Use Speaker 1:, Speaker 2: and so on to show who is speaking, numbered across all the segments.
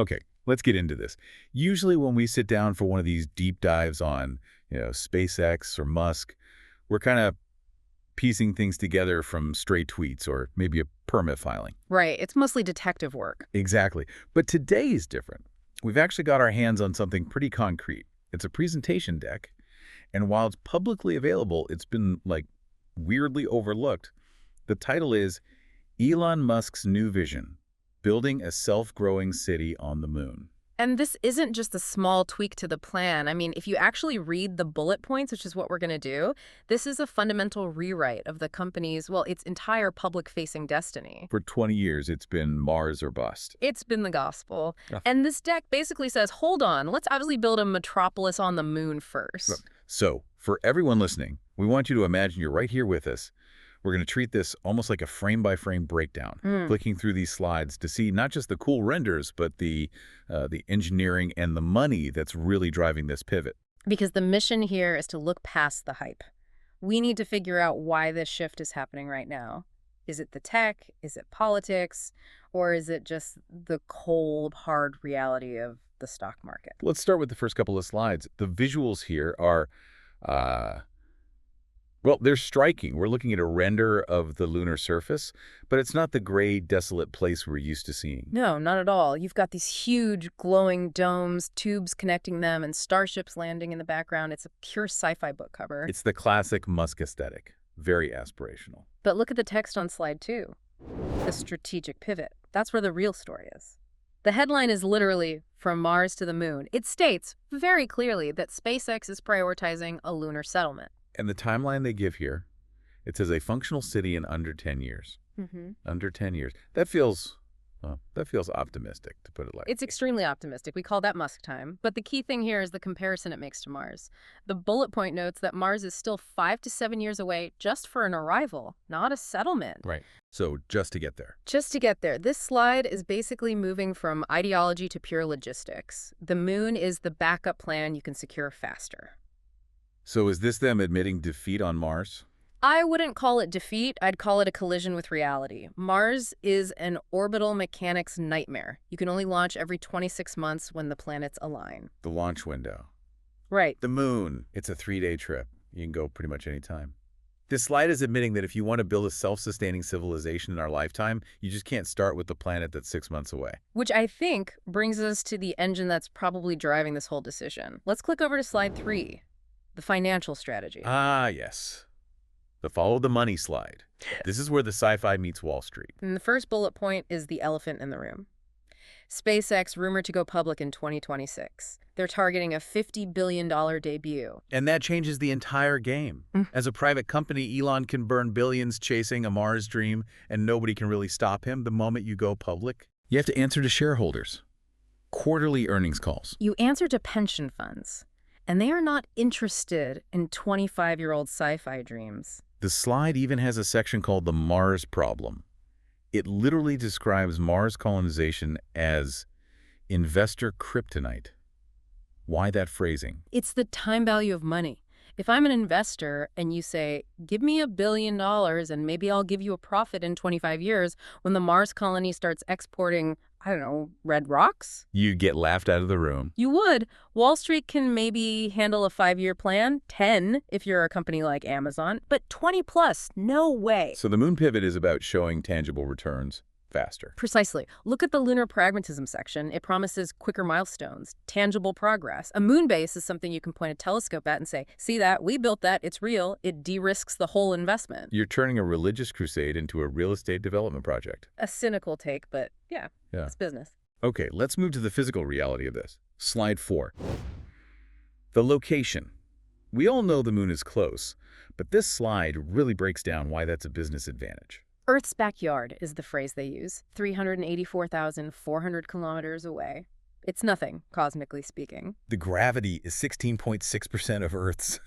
Speaker 1: Okay, let's get into this. Usually when we sit down for one of these deep dives on, SpaceX or Musk, we're kind of piecing things together from stray tweets or maybe a permit filing.
Speaker 2: Right. It's mostly detective work.
Speaker 1: Exactly. But today is different. We've actually got our hands on something pretty concrete. It's a presentation deck, and while it's publicly available, it's been, weirdly overlooked. The title is Elon Musk's New Vision, Building a Self-Growing City on the Moon.
Speaker 2: And this isn't just a small tweak to the plan. I mean, if you actually read the bullet points, which is what we're going to do, this is a fundamental rewrite of the company's, well, its entire public-facing destiny.
Speaker 1: For 20 years, it's been Mars or bust.
Speaker 2: It's been the gospel.
Speaker 1: Yeah.
Speaker 2: And this deck basically says, hold on, let's obviously build a metropolis on the moon first.
Speaker 1: So, for everyone listening, we want you to imagine you're right here with us. We're going to treat this almost like a frame-by-frame breakdown, flicking through these slides to see not just the cool renders, but the engineering and the money that's really driving this pivot.
Speaker 2: Because the mission here is to look past the hype. We need to figure out why this shift is happening right now. Is it the tech? Is it politics? Or is it just the cold, hard reality of the stock market?
Speaker 1: Let's start with the first couple of slides. The visuals here are... well, they're striking. We're looking at a render of the lunar surface, but it's not the gray, desolate place we're used to seeing.
Speaker 2: No, not at all. You've got these huge glowing domes, tubes connecting them, and starships landing in the background. It's a pure sci-fi book cover.
Speaker 1: It's the classic Musk aesthetic. Very aspirational.
Speaker 2: But look at the text on slide 2. The strategic pivot. That's where the real story is. The headline is literally, From Mars to the Moon. It states very clearly that SpaceX is prioritizing a lunar settlement.
Speaker 1: And the timeline they give here, it says a functional city in under 10 years. Under 10 years. That feels optimistic, to put it lightly.
Speaker 2: It's extremely optimistic. We call that Musk time. But the key thing here is the comparison it makes to Mars. The bullet point notes that Mars is still 5 to 7 years away just for an arrival, not a settlement.
Speaker 1: Right. So just to get there.
Speaker 2: Just to get there. This slide is basically moving from ideology to pure logistics. The moon is the backup plan you can secure faster.
Speaker 1: So is this them admitting defeat on Mars?
Speaker 2: I wouldn't call it defeat. I'd call it a collision with reality. Mars is an orbital mechanics nightmare. You can only launch every 26 months when the planets align.
Speaker 1: The launch window.
Speaker 2: Right.
Speaker 1: The moon. It's a 3-day trip. You can go pretty much any time. This slide is admitting that if you want to build a self-sustaining civilization in our lifetime, you just can't start with the planet that's 6 months away.
Speaker 2: Which I think brings us to the engine that's probably driving this whole decision. Let's click over to slide 3. The financial strategy.
Speaker 1: Ah, yes. The follow the money slide. This is where the sci-fi meets Wall Street.
Speaker 2: And the first bullet point is the elephant in the room. SpaceX rumored to go public in 2026. They're targeting a $50 billion debut.
Speaker 1: And that changes the entire game. As a private company, Elon can burn billions chasing a Mars dream, and nobody can really stop him the moment you go public. You have to answer to shareholders. Quarterly earnings calls.
Speaker 2: You answer to pension funds. And they are not interested in 25-year-old sci-fi dreams.
Speaker 1: The slide even has a section called the Mars problem. It literally describes Mars colonization as investor kryptonite. Why that phrasing?
Speaker 2: It's the time value of money. If I'm an investor and you say, give me $1 billion and maybe I'll give you a profit in 25 years when the Mars colony starts exporting, I don't know, red rocks?
Speaker 1: You get laughed out of the room.
Speaker 2: You would. Wall Street can maybe handle a 5-year plan, 10 if you're a company like Amazon, but 20 plus, no way.
Speaker 1: So the moon pivot is about showing tangible returns faster.
Speaker 2: Precisely. Look at the lunar pragmatism section. It promises quicker milestones, tangible progress. A moon base is something you can point a telescope at and say, see that? We built that. It's real. It de-risks the whole investment.
Speaker 1: You're turning a religious crusade into a real estate development project.
Speaker 2: A cynical take, but yeah, it's business.
Speaker 1: Okay, let's move to the physical reality of this. Slide 4. The location. We all know the moon is close, but this slide really breaks down why that's a business advantage.
Speaker 2: Earth's backyard is the phrase they use, 384,400 kilometers away. It's nothing, cosmically speaking.
Speaker 1: The gravity is 16.6% of Earth's.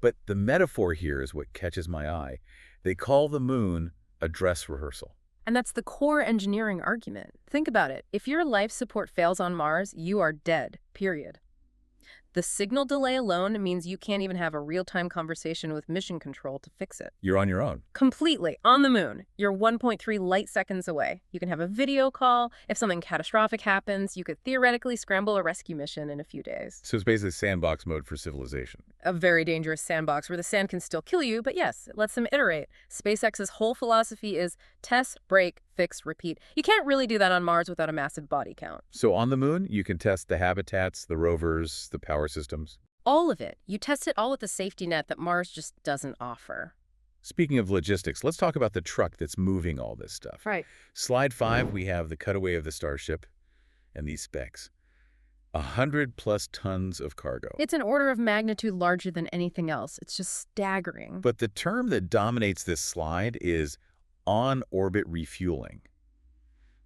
Speaker 1: But the metaphor here is what catches my eye. They call the moon a dress rehearsal.
Speaker 2: And that's the core engineering argument. Think about it. If your life support fails on Mars, you are dead, period. The signal delay alone means you can't even have a real-time conversation with mission control to fix it.
Speaker 1: You're on your own.
Speaker 2: Completely. On the moon. You're 1.3 light seconds away. You can have a video call. If something catastrophic happens, you could theoretically scramble a rescue mission in a few days.
Speaker 1: So it's basically sandbox mode for civilization.
Speaker 2: A very dangerous sandbox where the sand can still kill you, but yes, it lets them iterate. SpaceX's whole philosophy is test, break, fix, repeat. You can't really do that on Mars without a massive body count.
Speaker 1: So on the moon, you can test the habitats, the rovers, the power systems.
Speaker 2: All of it. You test it all with the safety net that Mars just doesn't offer.
Speaker 1: Speaking of logistics, let's talk about the truck that's moving all this stuff.
Speaker 2: Right.
Speaker 1: Slide 5, we have the cutaway of the Starship and these specs. 100+ tons of cargo.
Speaker 2: It's an order of magnitude larger than anything else. It's just staggering.
Speaker 1: But the term that dominates this slide is on-orbit refueling.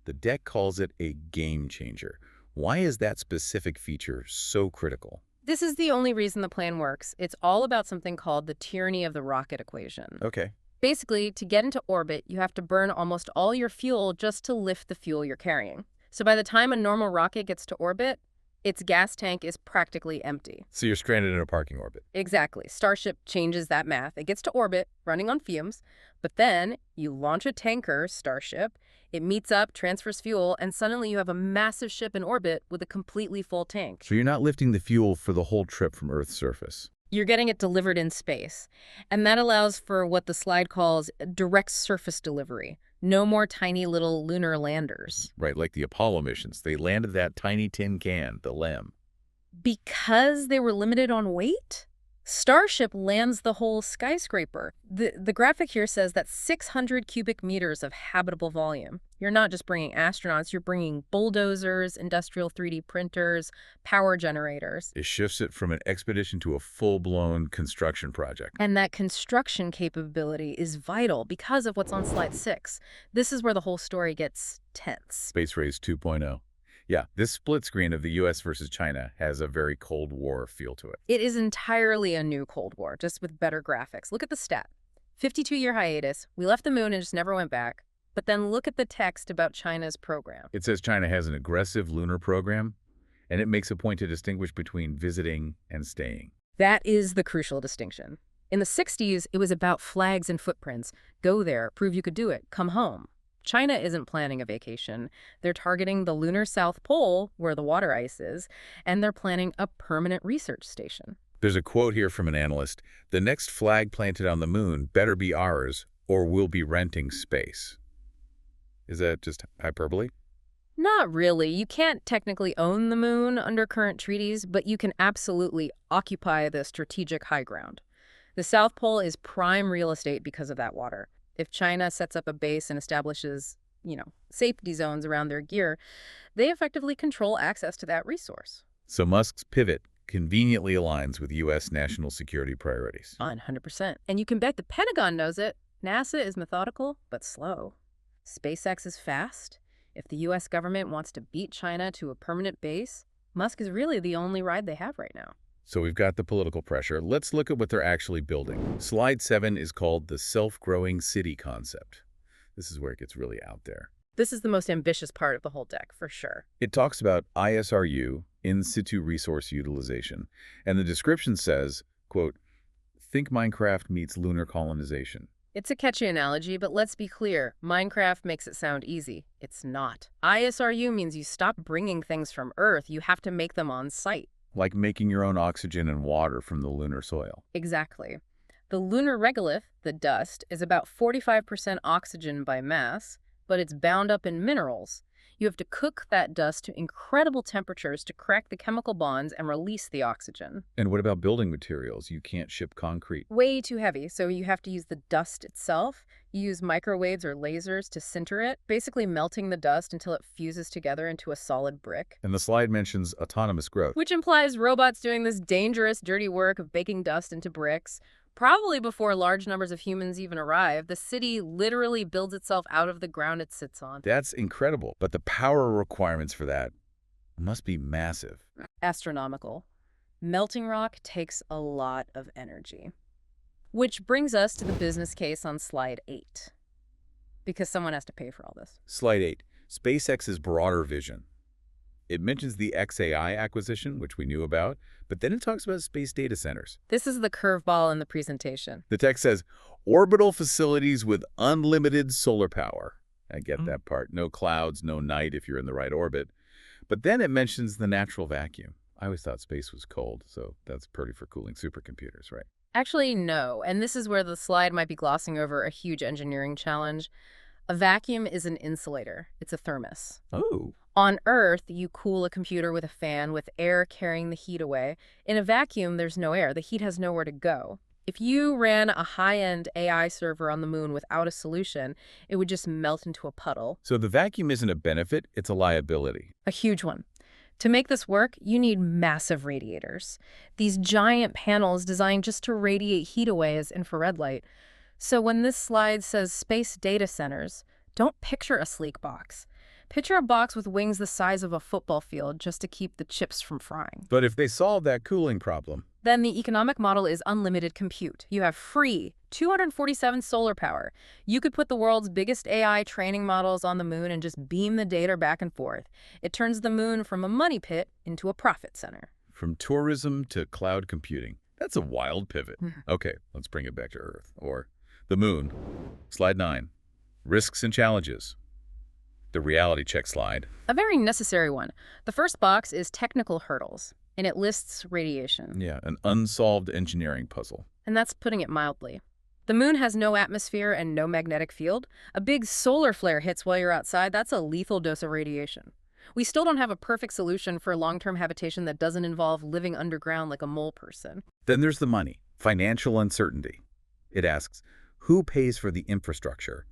Speaker 1: The deck calls it a game changer. Why is that specific feature so critical?
Speaker 2: This is the only reason the plan works. It's all about something called the tyranny of the rocket equation.
Speaker 1: Okay.
Speaker 2: Basically, to get into orbit, you have to burn almost all your fuel just to lift the fuel you're carrying. So by the time a normal rocket gets to orbit, its gas tank is practically empty.
Speaker 1: So you're stranded in a parking orbit.
Speaker 2: Exactly. Starship changes that math. It gets to orbit, running on fumes, but then you launch a tanker, Starship, it meets up, transfers fuel, and suddenly you have a massive ship in orbit with a completely full tank.
Speaker 1: So you're not lifting the fuel for the whole trip from Earth's surface.
Speaker 2: You're getting it delivered in space. And that allows for what the slide calls direct surface delivery. No more tiny little lunar landers.
Speaker 1: Right, like the Apollo missions. They landed that tiny tin can, the LEM.
Speaker 2: Because they were limited on weight? Starship lands the whole skyscraper. The graphic here says that 600 cubic meters of habitable volume. You're not just bringing astronauts, you're bringing bulldozers, industrial 3D printers, power generators.
Speaker 1: It shifts it from an expedition to a full-blown construction project.
Speaker 2: And that construction capability is vital because of what's on slide 6. This is where the whole story gets tense.
Speaker 1: Space Race 2.0. Yeah, this split screen of the U.S. versus China has a very Cold War feel to it.
Speaker 2: It is entirely a new Cold War, just with better graphics. Look at the stat. 52-year hiatus. We left the moon and just never went back. But then look at the text about China's program.
Speaker 1: It says China has an aggressive lunar program, and it makes a point to distinguish between visiting and staying.
Speaker 2: That is the crucial distinction. In the 60s, it was about flags and footprints. Go there, prove you could do it, come home. China isn't planning a vacation. They're targeting the lunar South Pole, where the water ice is, and they're planning a permanent research station.
Speaker 1: There's a quote here from an analyst. The next flag planted on the moon better be ours, or we'll be renting space. Is that just hyperbole?
Speaker 2: Not really. You can't technically own the moon under current treaties, but you can absolutely occupy the strategic high ground. The South Pole is prime real estate because of that water. If China sets up a base and establishes, safety zones around their gear, they effectively control access to that resource.
Speaker 1: So Musk's pivot conveniently aligns with U.S. national security priorities.
Speaker 2: 100%. And you can bet the Pentagon knows it. NASA is methodical, but slow. SpaceX is fast. If the U.S. government wants to beat China to a permanent base, Musk is really the only ride they have right now.
Speaker 1: So we've got the political pressure. Let's look at what they're actually building. Slide 7 is called the self-growing city concept. This is where it gets really out there.
Speaker 2: This is the most ambitious part of the whole deck, for sure.
Speaker 1: It talks about ISRU, in situ resource utilization, and the description says, quote, think Minecraft meets lunar colonization.
Speaker 2: It's a catchy analogy, but let's be clear. Minecraft makes it sound easy. It's not. ISRU means you stop bringing things from Earth. You have to make them on site.
Speaker 1: Like making your own oxygen and water from the lunar soil.
Speaker 2: Exactly. The lunar regolith, the dust, is about 45% oxygen by mass, but it's bound up in minerals. You have to cook that dust to incredible temperatures to crack the chemical bonds and release the oxygen.
Speaker 1: And what about building materials? You can't ship concrete.
Speaker 2: Way too heavy, so you have to use the dust itself. You use microwaves or lasers to sinter it, basically melting the dust until it fuses together into a solid brick.
Speaker 1: And the slide mentions autonomous growth.
Speaker 2: Which implies robots doing this dangerous, dirty work of baking dust into bricks. Probably before large numbers of humans even arrive, the city literally builds itself out of the ground it sits on.
Speaker 1: That's incredible, but the power requirements for that must be massive.
Speaker 2: Astronomical. Melting rock takes a lot of energy. Which brings us to the business case on slide 8. Because someone has to pay for all this.
Speaker 1: Slide 8. SpaceX's broader vision. It mentions the XAI acquisition, which we knew about, but then it talks about space data centers.
Speaker 2: This is the curveball in the presentation.
Speaker 1: The text says, orbital facilities with unlimited solar power. I get
Speaker 2: Mm.
Speaker 1: that part. No clouds, no night if you're in the right orbit. But then it mentions the natural vacuum. I always thought space was cold, so that's pretty for cooling supercomputers, right?
Speaker 2: Actually, no. And this is where the slide might be glossing over a huge engineering challenge. A vacuum is an insulator. It's a thermos.
Speaker 1: Oh.
Speaker 2: On Earth, you cool a computer with a fan with air carrying the heat away. In a vacuum, there's no air. The heat has nowhere to go. If you ran a high-end AI server on the moon without a solution, it would just melt into a puddle.
Speaker 1: So the vacuum isn't a benefit, it's a liability.
Speaker 2: A huge one. To make this work, you need massive radiators. These giant panels designed just to radiate heat away as infrared light. So when this slide says space data centers, don't picture a sleek box. Picture a box with wings the size of a football field just to keep the chips from frying.
Speaker 1: But if they solve that cooling problem,
Speaker 2: Then the economic model is unlimited compute. You have free 247 solar power. You could put the world's biggest AI training models on the moon and just beam the data back and forth. It turns the moon from a money pit into a profit center.
Speaker 1: from tourism to cloud computing, that's a wild pivot. Okay, let's bring it back to Earth, or the moon. Slide 9, risks and challenges. The reality check slide.
Speaker 2: A very necessary one. The first box is technical hurdles, and it lists radiation.
Speaker 1: Yeah, an unsolved engineering puzzle.
Speaker 2: And that's putting it mildly. The moon has no atmosphere and no magnetic field. A big solar flare hits while you're outside. That's a lethal dose of radiation. We still don't have a perfect solution for long-term habitation that doesn't involve living underground like a mole person.
Speaker 1: Then there's the money, financial uncertainty. It asks, who pays for the infrastructure?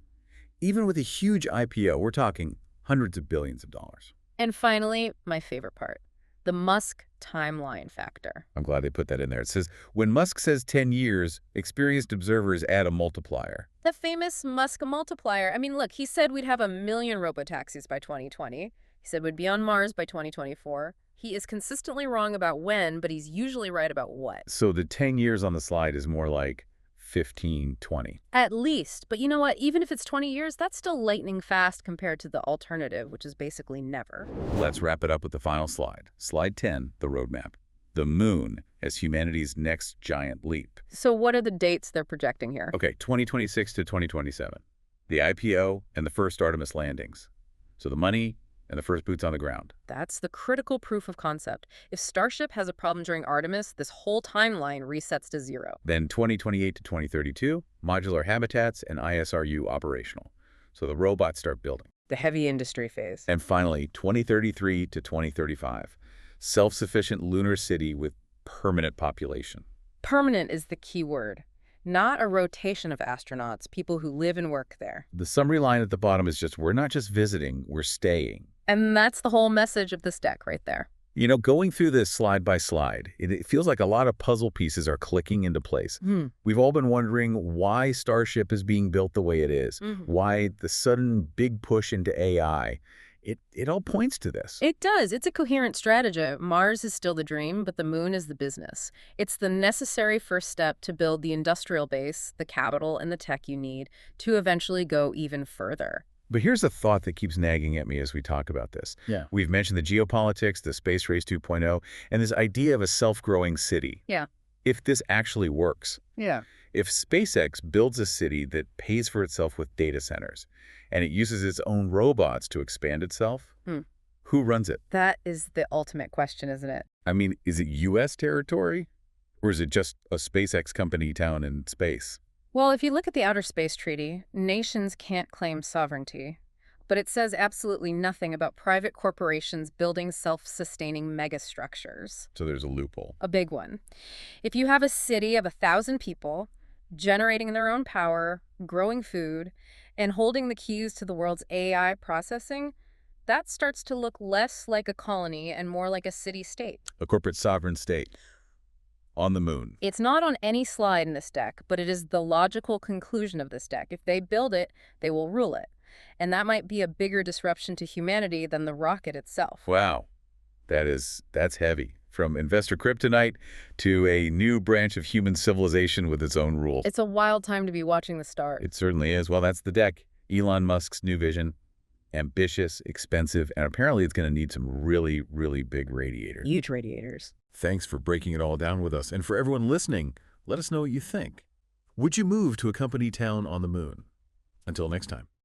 Speaker 1: Even with a huge IPO, we're talking hundreds of billions of dollars.
Speaker 2: And finally, my favorite part, the Musk timeline factor.
Speaker 1: I'm glad they put that in there. It says, when Musk says 10 years, experienced observers add a multiplier.
Speaker 2: The famous Musk multiplier. I mean, look, he said we'd have 1 million robotaxis by 2020. He said we'd be on Mars by 2024. He is consistently wrong about when, but he's usually right about what.
Speaker 1: So the 10 years on the slide is more like 15, 20.
Speaker 2: At least. But you know what? Even if it's 20 years, that's still lightning fast compared to the alternative, which is basically never.
Speaker 1: Let's wrap it up with the final slide. Slide 10, the roadmap. The moon as humanity's next giant leap.
Speaker 2: So what are the dates they're projecting here?
Speaker 1: Okay, 2026 to 2027. The IPO and the first Artemis landings. So the money and the first boots on the ground.
Speaker 2: That's the critical proof of concept. If Starship has a problem during Artemis, this whole timeline resets to 0.
Speaker 1: Then 2028 to 2032, modular habitats and ISRU operational. So the robots start building.
Speaker 2: The heavy industry phase.
Speaker 1: And finally, 2033 to 2035, self-sufficient lunar city with permanent population.
Speaker 2: Permanent is the key word. Not a rotation of astronauts, people who live and work there.
Speaker 1: The summary line at the bottom is just, we're not just visiting, we're staying.
Speaker 2: And that's the whole message of this deck right there.
Speaker 1: You know, going through this slide by slide, it feels like a lot of puzzle pieces are clicking into place. We've all been wondering why Starship is being built the way it is, why the sudden big push into AI. It all points to this.
Speaker 2: It does. It's a coherent strategy. Mars is still the dream, but the moon is the business. It's the necessary first step to build the industrial base, the capital, and the tech you need to eventually go even further.
Speaker 1: But here's a thought that keeps nagging at me as we talk about this.
Speaker 2: Yeah.
Speaker 1: We've mentioned the geopolitics, the space race 2.0, and this idea of a self-growing city.
Speaker 2: Yeah.
Speaker 1: If this actually works.
Speaker 2: Yeah.
Speaker 1: If SpaceX builds a city that pays for itself with data centers, and it uses its own robots to expand itself, who runs it?
Speaker 2: That is the ultimate question, isn't it?
Speaker 1: I mean, is it U.S. territory? Or is it just a SpaceX company town in space?
Speaker 2: Well, if you look at the Outer Space Treaty, nations can't claim sovereignty. But it says absolutely nothing about private corporations building self-sustaining megastructures.
Speaker 1: So there's a loophole.
Speaker 2: A big one. If you have a city of 1,000 people generating their own power, growing food, and holding the keys to the world's AI processing, that starts to look less like a colony and more like a city-state.
Speaker 1: A corporate sovereign state on the moon.
Speaker 2: It's not on any slide in this deck, but it is the logical conclusion of this deck. If they build it, they will rule it. And that might be a bigger disruption to humanity than the rocket itself.
Speaker 1: Wow. That's heavy. From investor kryptonite to a new branch of human civilization with its own rules.
Speaker 2: It's a wild time to be watching the stars.
Speaker 1: It certainly is. Well, that's the deck. Elon Musk's new vision. ambitious, expensive, and apparently it's going to need some really, really big radiators.
Speaker 2: Huge radiators.
Speaker 1: Thanks for breaking it all down with us. And for everyone listening, let us know what you think. Would you move to a company town on the moon? Until next time.